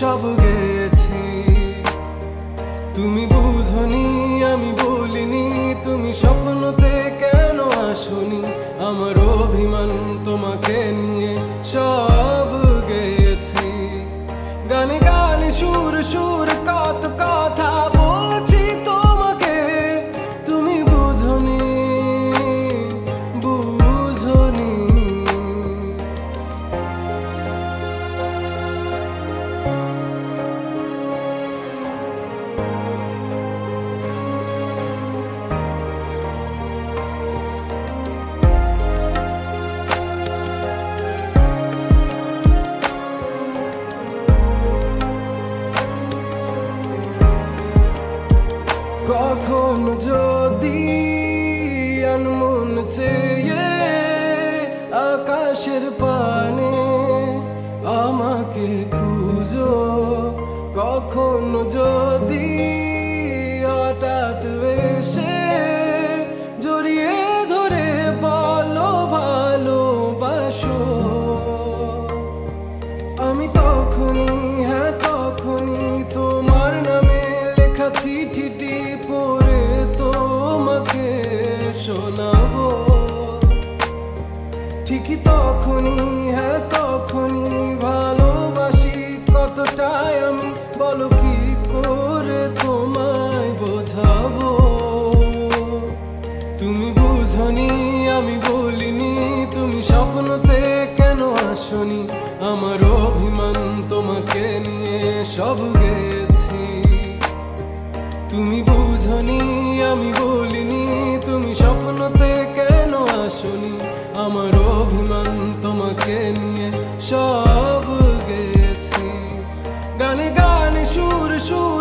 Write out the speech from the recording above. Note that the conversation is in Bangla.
সব গেছি। তুমি বুঝনি আমি বলিনি, তুমি স্বপ্নতে কেন আসনি, আমার অভিমান তোমাকে নিয়ে সব গেছি। গানে গানে সুর সুর কত কথা বলছি তোমাকে, তুমি বুঝনি বুঝনি। কখনো যদি আনমন চেয়ে আকাশের পানে আমাকে খুঁজো, কখনো যদি হঠাৎ এসে জড়িয়ে ধরে বলো ভালোবাসো, আমি তখনই হ্যাঁ তখনই তোমার নামে লেখা চিঠিটি পড়ে তোমাকে শোনাবো। ঠিকই তখনই হ্যাঁ তখনই ভালোবাসি কতটাই আমি, বলো কি করে তোমায় বোঝাবো। তুমি বুঝনি আমি বলিনি, তুমি স্বপ্নতে কেন আসনি, আমার অভিমান তোমাকে নিয়ে সব গেছি। তুমি বুঝনি আমি বলিনি, তুমি স্বপ্নতে কেন আসনি, আমার অভিমান তোমাকে নিয়ে সব গেছি। গানে গানে সুর সুর